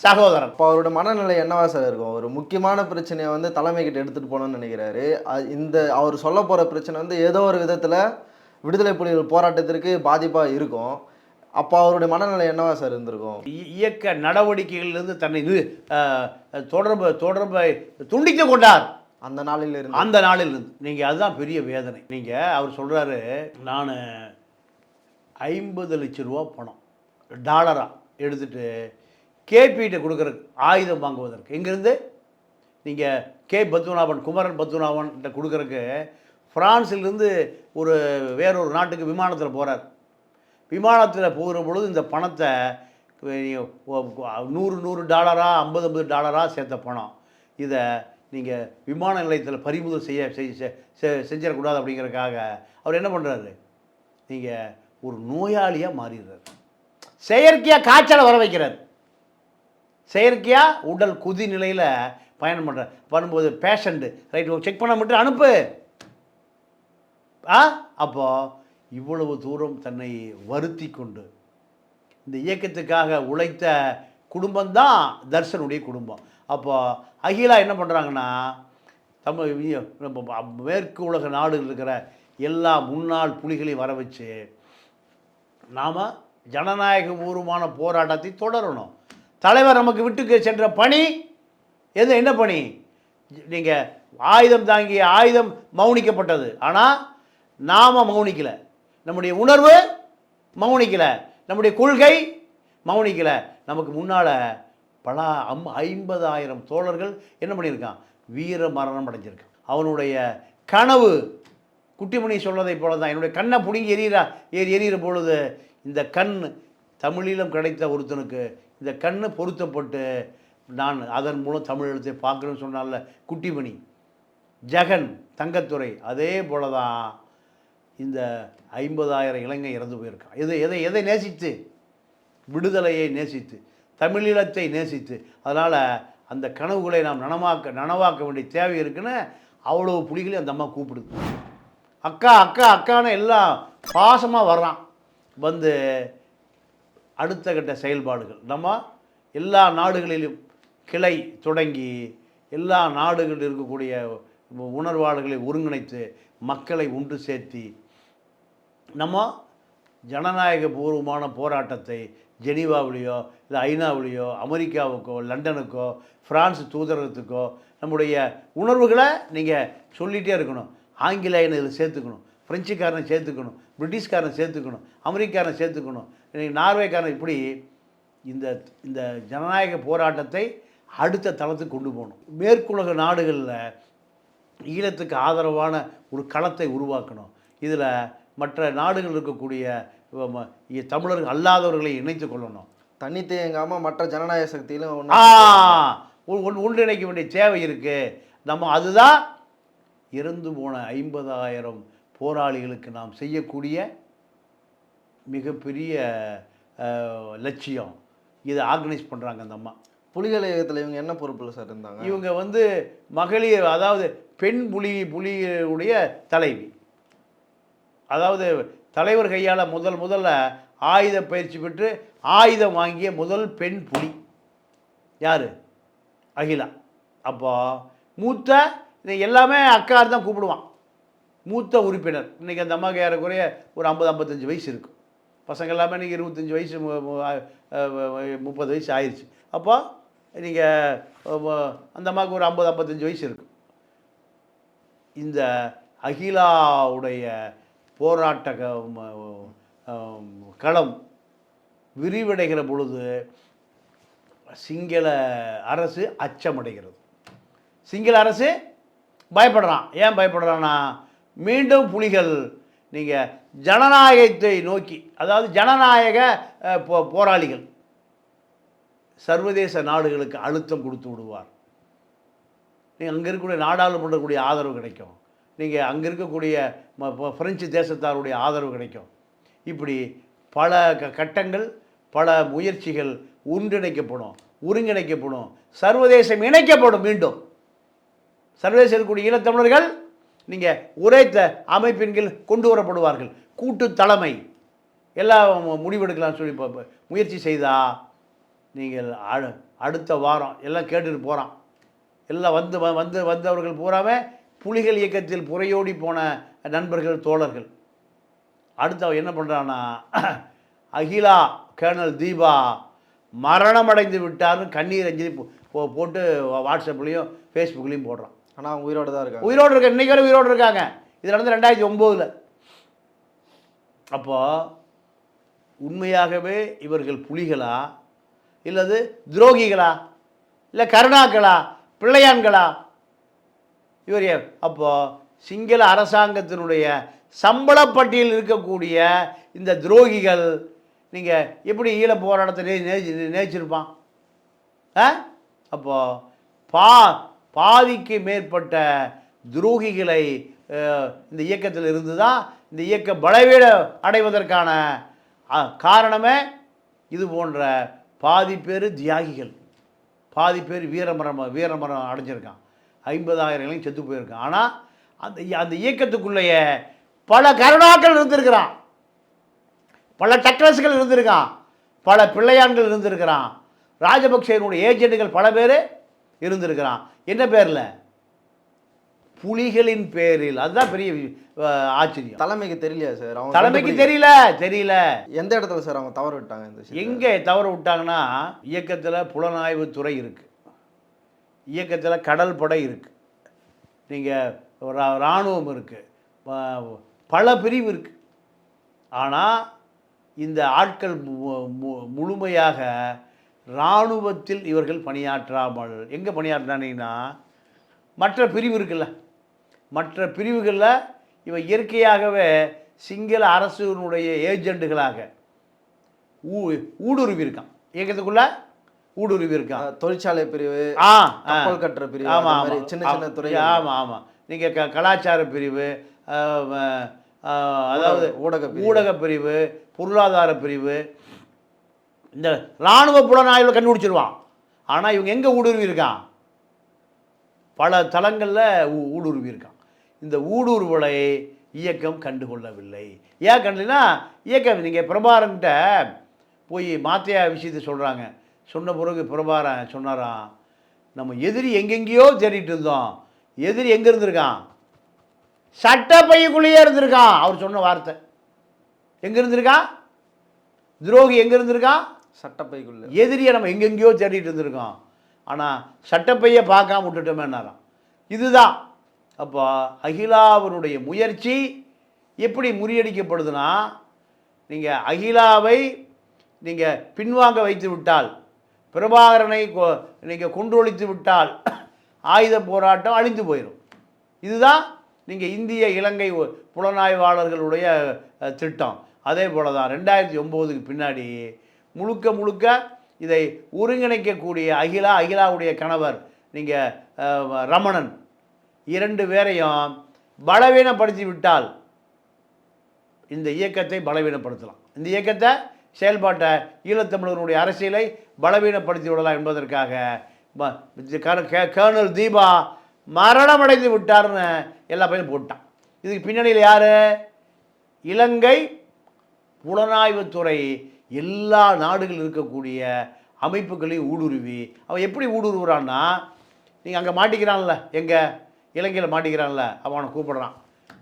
சகோதரன். இப்போ அவரோட மனநிலை என்னவா சார் இருக்கும்? ஒரு முக்கியமான பிரச்சனையை வந்து தலைமை கிட்ட எடுத்துகிட்டு போகணும்னு நினைக்கிறாரு. இந்த அவர் சொல்ல போகிற பிரச்சனை வந்து ஏதோ ஒரு விதத்தில் விடுதலை புலிகள் போராட்டத்திற்கு பாதிப்பாக இருக்கும். அப்போ அவருடைய மனநிலை என்னவா சார் இருந்திருக்கும்? இயக்க நடவடிக்கைகளிலிருந்து தன்னை தொடர்பை துண்டித்து கொண்டார் அந்த நாளிலிருந்து. நீங்கள் அதுதான் பெரிய வேதனை. நீங்கள் அவர் சொல்கிறாரு, நான் 50 லட்சம் ரூபா பணம் டாலராக எடுத்துகிட்டு கேபிகிட்ட கொடுக்குறதுக்கு, ஆயுதம் வாங்குவதற்கு, எங்கேருந்து நீங்கள் குமரன் பத்மநாபன்கிட்ட கொடுக்குறதுக்கு ஃப்ரான்ஸிலிருந்து வேறொரு நாட்டுக்கு விமானத்தில் போகிறார். விமானத்தில் போகிற பொழுது இந்த பணத்தை $100 $50 சேர்த்த பணம், இதை நீங்கள் விமான நிலையத்தில் பறிமுதல் செஞ்சிடக்கூடாது அப்படிங்கிறதுக்காக அவர் என்ன பண்ணுறாரு, நீங்கள் ஒரு நோயாளியாக மாறிடுறார். செயற்கையாக காய்ச்சலை வர வைக்கிறார். செயற்கையாக உடல் குதி நிலையில் பயணம் பண்ணுறார். பண்ணும்போது பேஷண்ட்டு ரைட் செக் பண்ண மட்டும் அனுப்பு. அப்போது இவ்வளவு தூரம் தன்னை வருத்தி கொண்டு இந்த இயக்கத்துக்காக உழைத்த குடும்பம்தான் தர்ஷனுடைய குடும்பம். அப்போ அகிலா என்ன பண்ணுறாங்கன்னா, மேற்கு உலக நாடுகள் இருக்கிற எல்லா முன்னாள் புலிகளையும் வர வச்சு நாம் ஜனநாயகபூர்வமான போராட்டத்தை தொடரணும். தலைவர் நமக்கு விட்டு சென்ற பணி என்ன பணி? நீங்கள் ஆயுதம் தாங்கிய ஆயுதம் மௌனிக்கப்பட்டது, ஆனால் நாம் மௌனிக்கலை. நம்முடைய உணர்வு மௌனிக்கலை, நம்முடைய கொள்கை மௌனிக்கலை. நமக்கு முன்னால் பல 50,000 தோழர்கள் என்ன பண்ணியிருக்கான், வீர மரணம் அடைஞ்சிருக்கான். அவனுடைய கனவு குட்டிமணி சொல்வதை போல தான், என்னுடைய கண்ணை பிடுங்கி எரியிற பொழுது இந்த கண் தமிழீழம் கிடைத்த ஒருத்தனுக்கு இந்த கண் பொருத்தப்பட்டு நான் அதன் மூலம் தமிழ் எழுத்தை பார்க்குறேன்னு சொன்னால குட்டிமணி, ஜெகன், தங்கத்துறை, அதே போல தான் இந்த 50,000 இளைஞர் இறந்து போயிருக்கான். எதை நேசித்து? விடுதலையை நேசித்து, தமிழீழத்தை நேசித்து. அதனால் அந்த கனவுகளை நாம் நனவாக்க வேண்டிய தேவை இருக்குன்னு அவ்வளோ புலிகளையும் அந்த அம்மா கூப்பிடுது. அக்கா அக்கா அக்கான்னு எல்லாம் பாசமாக வர்றான். வந்து அடுத்த கட்ட செயல்பாடுகள் நம்ம எல்லா நாடுகளிலும் கிளை தொடங்கி எல்லா நாடுகளில் இருக்கக்கூடிய உணர்வாளர்களை ஒருங்கிணைத்து மக்களை ஒன்று சேர்த்தி நம்ம ஜனநாயக பூர்வமான போராட்டத்தை ஜெனீவாவிலேயோ இல்லை ஐநாவிலேயோ அமெரிக்காவுக்கோ லண்டனுக்கோ பிரான்ஸ் தூதரகத்துக்கோ நம்முடைய உணர்வுகளை நீங்கள் சொல்லிகிட்டே இருக்கணும். ஆங்கிலேயனை இதில் சேர்த்துக்கணும், ஃப்ரெஞ்சுக்காரனை சேர்த்துக்கணும், பிரிட்டிஷ்காரனை சேர்த்துக்கணும், அமெரிக்காரனை சேர்த்துக்கணும், நார்வேக்காரன். இப்படி இந்த ஜனநாயக போராட்டத்தை அடுத்த தளத்துக்கு கொண்டு போகணும். மேற்குலக நாடுகளில் ஈழத்துக்கு ஆதரவான ஒரு களத்தை உருவாக்கணும். இதில் மற்ற நாடுகள் இருக்கக்கூடிய தமிழர்கள் அல்லாதவர்களை இணைத்து கொள்ளணும். தனித்து இயங்காமல் மற்ற ஜனநாயக சக்தியிலும் ஒன்றிணைக்க வேண்டிய தேவை இருக்குது. நம்ம அதுதான் இறந்து போன 50,000 போராளிகளுக்கு நாம் செய்யக்கூடிய மிகப்பெரிய லட்சியம். இதை ஆர்கனைஸ் பண்ணுறாங்க அந்த அம்மா. புலிகள் இயக்கத்தில் இவங்க என்ன பொறுப்பில் சார் இருந்தாங்க? இவங்க மகளிர், அதாவது பெண் புலியுடைய தலைவி. அதாவது தலைவர் கையால் முதல்ல ஆயுத பயிற்சி பெற்று ஆயுதம் வாங்கிய முதல் பெண் புலி யார்? அகிலா. அப்போ மூத்த எல்லாமே அக்கா தான் கூப்பிடுவான். மூத்த உறுப்பினர். இன்றைக்கி அந்த அம்மாவுக்கு ஏறக்குறைய ஒரு 50-55 வயசு இருக்கும். பசங்க எல்லாமே இன்றைக்கி 25 வயசு 30 வயசு ஆயிடுச்சு. அப்போ நீங்கள் அந்த அம்மாவுக்கு ஒரு 50-55 வயசு இருக்கும். இந்த அகிலாவுடைய போராட்ட களம் விரிவடைகிற பொழுது சிங்கள அரசு அச்சமடைகிறது. சிங்கள அரசு பயப்படுறான். ஏன் பயப்படுறான்னா, மீண்டும் புலிகள் நீங்கள் ஜனநாயகத்தை நோக்கி, அதாவது ஜனநாயக போராளிகள் சர்வதேச நாடுகளுக்கு அழுத்தம் கொடுத்து விடுவார். நீங்கள் அங்கே இருக்கக்கூடிய நாடாளுமன்றக்கூடிய ஆதரவு கிடைக்கும். நீங்கள் அங்கே இருக்கக்கூடிய பிரெஞ்சு தேசத்தாருடைய ஆதரவு கிடைக்கும். இப்படி பல கட்டங்கள், பல முயற்சிகள் ஒன்றிணைக்கப்படும், ஒருங்கிணைக்கப்படும், சர்வதேசம் இணைக்கப்படும். மீண்டும் சர்வதேச இருக்கக்கூடிய ஈழத்தமிழர்கள் நீங்கள் உரைத்த அமைப்பின் கீழ் கொண்டு வரப்படுவார்கள். கூட்டு தலைமை எல்லாம் முடிவெடுக்கலாம்னு சொல்லி முயற்சி செய்தால் நீங்கள் அடுத்த வாரம் எல்லாம் கேட்டுட்டு போகிறான். எல்லாம் வந்தவர்கள் பூராமே புலிகள் இயக்கத்தில் புறையோடி போன நண்பர்கள், தோழர்கள். அடுத்த என்ன பண்ணுறான்னா, அகிலா கேர்னல் தீபா மரணமடைந்து விட்டார்னு கண்ணீர் அஞ்சலி போட்டு வாட்ஸ்அப்லேயும் ஃபேஸ்புக்லேயும் போடுறான். ஆனால் அவங்க உயிரோடு தான் இருக்காங்க. உயிரோடு இருக்க இன்றைக்கி வரை உயிரோடு இருக்காங்க. இது நடந்து 2009. அப்போது உண்மையாகவே இவர்கள் புலிகளா, இல்லது துரோகிகளா, இல்லை கருணாக்களா, பிள்ளையான்களா இவர்? அப்போது சிங்கள அரசாங்கத்தினுடைய சம்பளப்பட்டியலில் இருக்கக்கூடிய இந்த துரோகிகள் நீங்கள் எப்படி ஈழ போராட்டத்தை நேசிச்சிருப்பான்? அப்போது பாதிக்கு மேற்பட்ட துரோகிகளை இந்த இயக்கத்தில் இருந்து தான் இந்த இயக்க பலவீன அடைவதற்கான காரணமே இது போன்ற பாதி பேர் தியாகிகள், பாதி பேர் வீரமரம் அடைஞ்சிருக்கான், 50,000 இளைஞர்கள் செத்து போயிருக்கான். ஆனால் அந்த இயக்கத்துக்குள்ளேயே பல கருணாக்கள் இருந்திருக்கிறான், பல டக்ளஸ்கள் இருந்திருக்கான், பல பிள்ளையான்கள் இருந்திருக்கிறான், ராஜபக்சேனுடைய ஏஜென்ட்டுகள் பல பேர் இருந்திருக்கிறான். என்ன பேரில்? புலிகளின் பேரில். அதுதான் பெரிய ஆச்சரியம். தலைமைக்கு தெரியலையா சார்? அவங்க தலைமைக்கு தெரியல. எந்த இடத்துல சார் அவங்க தவறு விட்டாங்க? எங்கே தவறு விட்டாங்கன்னா, இயக்கத்தில் புலனாய்வு துறை இருக்குது, இயக்கத்தில் கடல் படை இருக்குது, நீங்கள் இராணுவம் இருக்குது, பல பிரிவு இருக்குது. ஆனால் இந்த ஆட்கள் முழுமையாக இராணுவத்தில் இவர்கள் பணியாற்றாமல் எங்கே பணியாற்றினாங்கன்னா, மற்ற பிரிவு இருக்குல்ல, மற்ற பிரிவுகளில் இவன் இயற்கையாகவே சிங்கள அரசுனுடைய ஏஜெண்டுகளாக ஊடுருவி இருக்கான். இயக்கத்துக்குள்ள ஊடுருவி இருக்கான். தொழிற்சாலை பிரிவு, கப்பல் கட்டுற பிரிவு, ஆமாம், சின்ன சின்ன துறை. ஆமாம். நீங்கள் கலாச்சார பிரிவு, அதாவது ஊடக பிரிவு, பொருளாதார பிரிவு, இந்த இராணுவ புலனாய்வில் கண்டுபிடிச்சிருவான். ஆனால் இவங்க எங்கே ஊடுருவி இருக்கான்? பல தளங்களில் ஊடுருவி இருக்கான். இந்த ஊடுருவலை இயக்கம் கண்டுகொள்ளவில்லை. ஏன் கண்டலைன்னா, இயக்கம் நீங்கள் பிரபாரன்கிட்ட போய் மாத்தையா விஷயத்தை சொல்கிறாங்க. சொன்ன பிறகு பிரபாரன் சொன்னாராம், நம்ம எதிரி எங்கெங்கேயோ தேடிட்டு இருந்தோம், எதிரி எங்கே இருந்திருக்கான்? சட்டப்பைக்குள்ளேயே இருந்திருக்கான். அவர் சொன்ன வார்த்தை. எங்கே இருந்திருக்கான்? துரோகி எங்கே இருந்திருக்கான்? சட்டப்பைக்குள்ள. எதிரியை நம்ம எங்கெங்கேயோ தேடிட்டு இருந்திருக்கோம், ஆனால் சட்டப்பையை பார்க்காம விட்டுட்டோமேனாராம். இதுதான். அப்போ அகிலாவினுடைய முயற்சி எப்படி முறியடிக்கப்படுதுன்னா, நீங்கள் அகிலாவை நீங்கள் பின்வாங்க வைத்து விட்டால், பிரபாகரனை நீங்கள் கொன்றொழித்து விட்டால் ஆயுத போராட்டம் அழிந்து போயிடும். இதுதான் நீங்கள் இந்திய இலங்கை புலனாய்வாளர்களுடைய திட்டம். அதே போல தான் 2009க்கு பின்னாடி முழுக்க இதை ஒருங்கிணைக்கக்கூடிய அகிலாவுடைய கணவர் நீங்கள் ரமணன், 2 பேரையும் பலவீனப்படுத்தி விட்டால் இந்த இயக்கத்தை பலவீனப்படுத்தலாம். இந்த இயக்கத்தை செயல்பாட்டை ஈழத்தமிழர்களுடைய அரசியலை பலவீனப்படுத்தி விடலாம் என்பதற்காக கர்னல் தீபா மரணமடைந்து விட்டார்னு எல்லா பையனும் போட்டான். இதுக்கு பின்னணியில் யார்? இலங்கை புலனாய்வுத்துறை, எல்லா நாடுகளில் இருக்கக்கூடிய அமைப்புகளையும் ஊடுருவி அவன் எப்படி ஊடுருவுறான்னா, நீங்கள் அங்கே மாட்டிக்கிறான்ல, எங்கே இலங்கையில் மாட்டிக்கிறான்ல, அவனை கூப்பிட்றான்.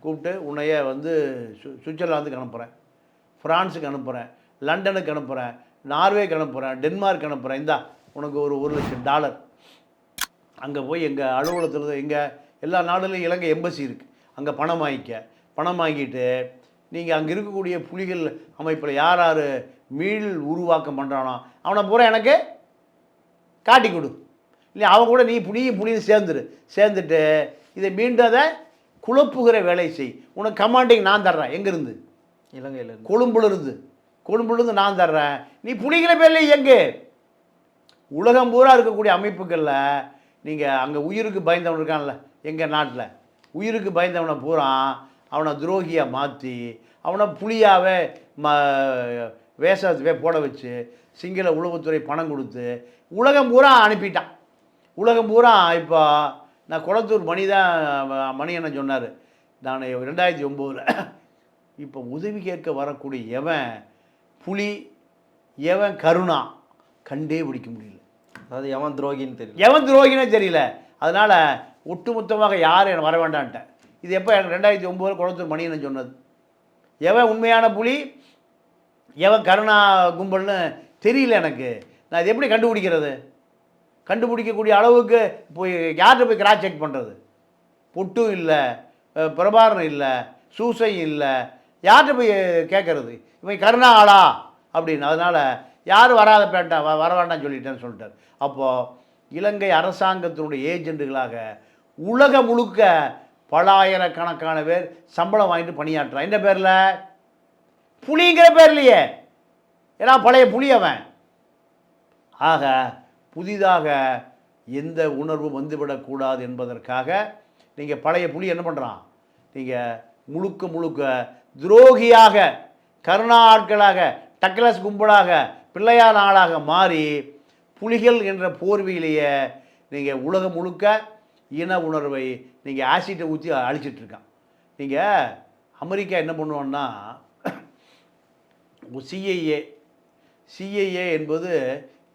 கூப்பிட்டு உன்னைய வந்து சுவிட்சர்லாந்துக்கு அனுப்புகிறேன், ஃப்ரான்ஸுக்கு அனுப்புகிறேன், லண்டனுக்கு அனுப்புகிறேன், நார்வேக்கு அனுப்புகிறேன், டென்மார்க் அனுப்புகிறேன், இந்தா உனக்கு ஒரு $1,00,000 அங்கே போய் எங்கள் அலுவலகத்தில் எங்கள் எல்லா நாடுலையும் இலங்கை எம்பசி இருக்குது, அங்கே பணம் வாங்கிக்க. பணம் வாங்கிட்டு நீங்கள் அங்கே இருக்கக்கூடிய புலிகள் அமைப்பில் யார் யார் மீள் உருவாக்கம் பண்ணுறானோ அவனை பூரா எனக்கு காட்டி கொடு. இல்லை அவன் கூட நீ புனியும் சேர்ந்துட்டு இதை மீண்டும் அதை குழப்புகிற வேலை செய். உனக்கு கமாண்டிங் நான் தர்றேன். எங்கேருந்து? இலங்கையிலேருந்து, கொழும்புலேருந்து நான் தர்றேன். நீ புலிகிற பேரில் இயங்கு. உலகம் பூரா இருக்கக்கூடிய அமைப்புகளில் நீங்கள் அங்கே உயிருக்கு பயந்தவன் இருக்கான்ல, எங்கள் நாட்டில் உயிருக்கு பயந்தவனை பூரா அவனை துரோகியாக மாற்றி அவனை புலியாகவே வேஷத்தை போட வச்சு சிங்கள உளவுத்துறை பணம் கொடுத்து உலகம் பூரா அனுப்பிட்டான். உலகம் பூரா இப்போ நான் குளத்தூர் மணி என்ன சொன்னார், நான் 2009 இப்போ உதவி கேட்க வரக்கூடிய எவன் புலி எவன் கருணா கண்டே பிடிக்க முடியல. அதாவது எவன் துரோகினே தெரியல. அதனால் ஒட்டுமொத்தமாக யார் வர வேண்டான்ட்டேன். இது எப்போ 2009 குளத்தூர் மணி என்ன சொன்னது. எவன் உண்மையான புலி எவன் கருணா கும்பல்னு தெரியல எனக்கு. நான் இது எப்படி கண்டுபிடிக்கிறது? கண்டுபிடிக்கக்கூடிய அளவுக்கு போய் யார்கிட்ட போய் கிராஸ் செக் பண்ணுறது? பொட்டும் இல்லை, பிரபாரணம் இல்லை, சூசை இல்லை, யார்கிட்ட போய் கேட்கறது இவன் கருணா ஆளா அப்படின்னு? அதனால் யாரும் வர வேண்டாம்னு சொல்லிட்டார். அப்போது இலங்கை அரசாங்கத்தினுடைய ஏஜெண்டுகளாக உலகம் முழுக்க பல ஆயிரக்கணக்கான பேர் சம்பளம் வாங்கிட்டு பணியாற்றுறான். இந்த பேரில் புலிங்கிற பேர்லையே. ஏன்னா பழைய புலி அவன். ஆக புதிதாக எந்த உணர்வும் வந்துவிடக்கூடாது என்பதற்காக நீங்கள் பழைய புலி என்ன பண்ணுறான், நீங்கள் முழுக்க துரோகியாக கருணா ஆட்களாக டக்ளஸ் கும்பலாக பிள்ளையார் ஆளாக மாறி புலிகள் என்ற போர்வையிலேயே நீங்கள் உலகம் முழுக்க இன உணர்வை நீங்கள் ஆசிட்டை ஊற்றி அழிச்சிட்ருக்கான். நீங்கள் அமெரிக்கா என்ன பண்ணுவோன்னா, சிஐஏ என்பது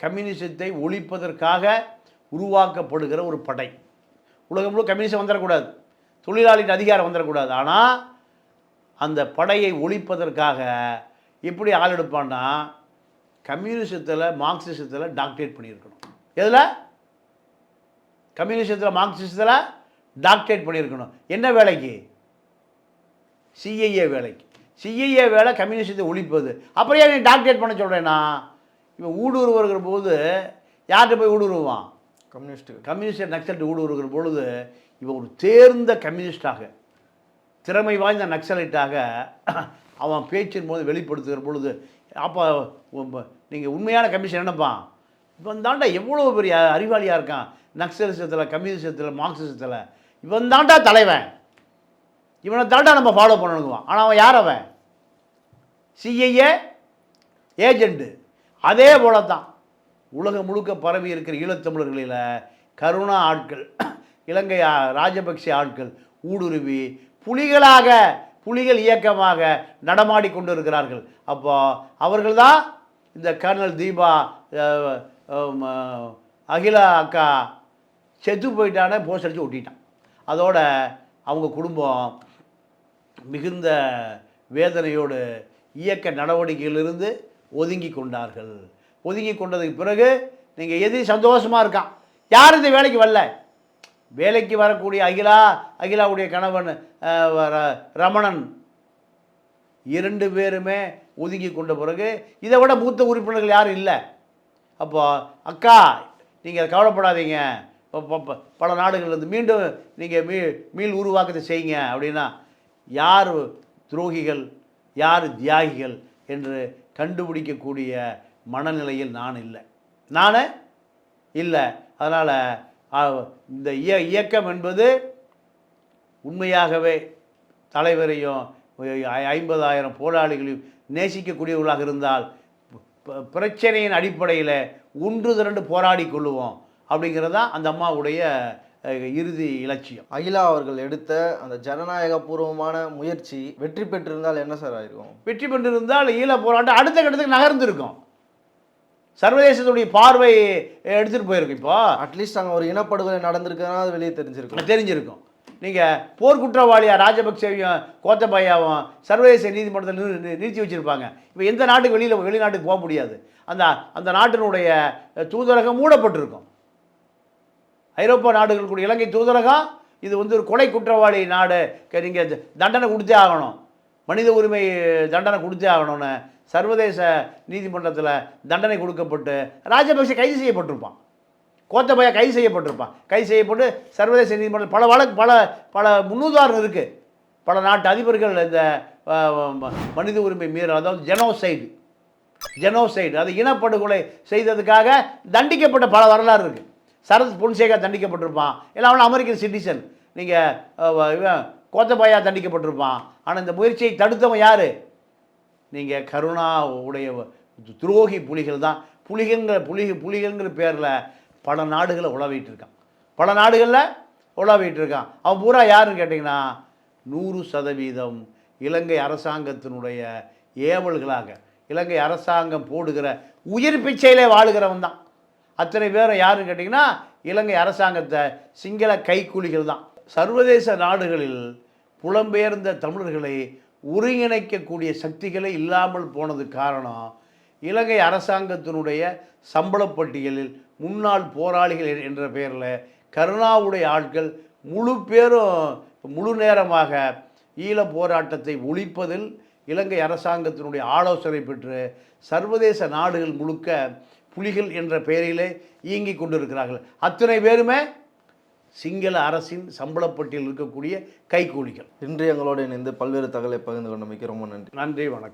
கம்யூனிசத்தை ஒழிப்பதற்காக உருவாக்கப்படுகிற ஒரு படை. உலகம் முழு கம்யூனிசம் வந்துடக்கூடாது, தொழிலாளியின் அதிகாரம் வந்துடக்கூடாது. ஆனால் அந்த படையை ஒழிப்பதற்காக எப்படி ஆள் எடுப்பான்னா, கம்யூனிசத்தில் மார்க்சிசத்தில் டாக்டரேட் பண்ணியிருக்கணும். எதில்? கம்யூனிசத்தில் மார்க்சிசத்தில் டாக்டரேட் பண்ணியிருக்கணும். என்ன வேலைக்கு? சிஐஏ வேலைக்கு. சிஐஏ வேலை கம்யூனிசத்தை ஒழிப்பது. அப்புறம் ஏன் நீ டாக்டரேட் பண்ண சொல்கிறேன்னா, இவன் ஊடுருவுகிற போது யார்கிட்ட போய் ஊடுருவான்? கம்யூனிஸ்ட் நக்சலைட் ஊடுருவுகிற பொழுது இவன் ஒரு தேர்ந்த கம்யூனிஸ்டாக, திறமை வாய்ந்த நக்சலைட்டாக அவன் பேச்சின் போது வெளிப்படுத்துகிற பொழுது, அப்போ நீங்கள் உண்மையான கம்யூனிஸ்ட் நினைப்பான், இவன் தாண்டா எவ்வளோ பெரிய அறிவாளியாக இருக்கான், நக்சலிசத்தில் கம்யூனிசத்தில் மார்க்சிசத்தில் இவன் தாண்டா தலைவன், இவனை தாண்டா நம்ம ஃபாலோ பண்ணணுங்குவான். ஆனால் அவன் யார்? அவன் சிஐஏ ஏஜெண்ட்டு. அதே போல தான் உலகம் முழுக்க பரவி இருக்கிற ஈழத்தமிழர்களில் கருணா ஆட்கள், இலங்கை ராஜபக்ஷ ஆட்கள் ஊடுருவி புலிகள் இயக்கமாக நடமாடி கொண்டு இருக்கிறார்கள். அப்போ அவர்கள் தான் இந்த கர்னல் தீபா அகிலா அக்கா செத்து போயிட்டான போஸ்ட் அடித்து ஒட்டிட்டான். அதோட அவங்க குடும்பம் மிகுந்த வேதனையோடு இயக்க நடவடிக்கையிலிருந்து ஒதுங்கி கொண்டார்கள். ஒதுங்கி கொண்டதுக்கு பிறகு நீங்கள் எது சந்தோஷமாக இருக்கான், யார் இந்த வேலைக்கு வரல? வேலைக்கு வரக்கூடிய அகிலாவுடைய கணவன் ரமணன் 2 பேருமே ஒதுங்கி கொண்ட பிறகு இதை விட மூத்த உறுப்பினர்கள் யாரும் இல்லை. அப்போ அக்கா நீங்கள் கவலைப்படாதீங்க, பல நாடுகள்லேருந்து மீண்டும் நீங்கள் மீள் உருவாக்கத்தை செய்யுங்க அப்படின்னா, யார் துரோகிகள் யார் தியாகிகள் என்று கண்டுபிடிக்கக்கூடிய மனநிலையில் நான் இல்லை. அதனால் இந்த இயக்கம் என்பது உண்மையாகவே தலைவரையும் 50,000 போராளிகளையும் நேசிக்கக்கூடியவர்களாக இருந்தால் பிரச்சனையின் அடிப்படையில் ஒன்று திரண்டு போராடி கொள்ளுவோம் அப்படிங்கிறது தான் அந்த அம்மாவுடைய இறுதி இலட்சியம். அகிலா அவர்கள் எடுத்த அந்த ஜனநாயக பூர்வமான முயற்சி வெற்றி பெற்றிருந்தால் என்ன சார் ஆயிருக்கும்? வெற்றி பெற்றிருந்தால் ஈழ போராட்டம் அடுத்த கட்டத்துக்கு நகர்ந்துருக்கும். சர்வதேசத்துடைய பார்வை எடுத்துகிட்டு போயிருக்கு. இப்போ அட்லீஸ்ட் அங்கே ஒரு இனப்படுகொலை நடந்திருக்குன்னா அது வெளியே தெரிஞ்சிருக்கும். தெரிஞ்சிருக்கும். நீங்கள் போர்க்குற்றவாளியாக ராஜபக்சேவையும் கோத்தபாயாவும் சர்வதேச நீதிமன்றத்தில் நிறுத்தி வச்சுருப்பாங்க. இப்போ எந்த நாட்டுக்கு வெளிநாட்டுக்கு போக முடியாது. அந்த நாட்டினுடைய தூதரகம் மூடப்பட்டிருக்கும். ஐரோப்பா நாடுகள் கூட இலங்கை தூதரகம் இது வந்து ஒரு கொலை குற்றவாளி நாடு, நீங்கள் தண்டனை கொடுத்தே ஆகணும், மனித உரிமை தண்டனை கொடுத்தே ஆகணும்னு சர்வதேச நீதிமன்றத்தில் தண்டனை கொடுக்கப்பட்டு ராஜபக்சே கைது செய்யப்பட்டிருப்பான், கோத்தபாயா கைது செய்யப்பட்டிருப்பான். கைது செய்யப்பட்டு சர்வதேச நீதிமன்றம் பல வழக்கு பல முன்னுதாரணம் இருக்குது. பல நாட்டு அதிபர்கள் இந்த மனித உரிமை மீறல், அதாவது ஜெனோசைடு அது இனப்படுகொலை செய்ததுக்காக தண்டிக்கப்பட்ட பல வரலாறு இருக்குது. சரத் பொன்சேகா தண்டிக்கப்பட்டிருப்பான், எல்லாம் அவன் அமெரிக்கன் சிட்டிசன். நீங்கள் கோத்தபாயா தண்டிக்கப்பட்டிருப்பான். ஆனால் இந்த முயற்சியை தடுத்தவன் யார்? நீங்கள் கருணாவுடைய துரோகி புலிகள் தான். புலிகள்ங்கிற பேரில் பல நாடுகளை உழவிட்டு இருக்கான். அவன் பூரா யாருன்னு கேட்டிங்கன்னா 100% இலங்கை அரசாங்கத்தினுடைய ஏவல்களாக இலங்கை அரசாங்கம் போடுகிற உயிர் பிச்சையிலே வாழுகிறவன் தான். அத்தனை பேரும் யாருன்னு கேட்டிங்கன்னா இலங்கை அரசாங்கத்தை சிங்கள கைக்கூலிகள் தான். சர்வதேச நாடுகளில் புலம்பெயர்ந்த தமிழர்களை ஒருங்கிணைக்கக்கூடிய சக்திகளே இல்லாமல் போனது காரணம் இலங்கை அரசாங்கத்தினுடைய சம்பள பட்டியலில் முன்னாள் போராளிகள் என்ற பெயரில் கருணாவுடைய ஆட்கள் முழு நேரமாக ஈழ போராட்டத்தை ஒழிப்பதில் இலங்கை அரசாங்கத்தினுடைய ஆலோசனை பெற்று சர்வதேச நாடுகள் முழுக்க புலிகள் என்ற பெயரிலே இயங்கிக் கொண்டிருக்கிறார்கள். அத்தனை பேருமே சிங்கள அரசின் சம்பளப்பட்டியலில் இருக்கக்கூடிய கைக்கூலிகள். இன்று எங்களோடு இணைந்து பல்வேறு தகவலை பகிர்ந்து கொண்டமைக்கு ரொம்ப நன்றி. நன்றி, வணக்கம்.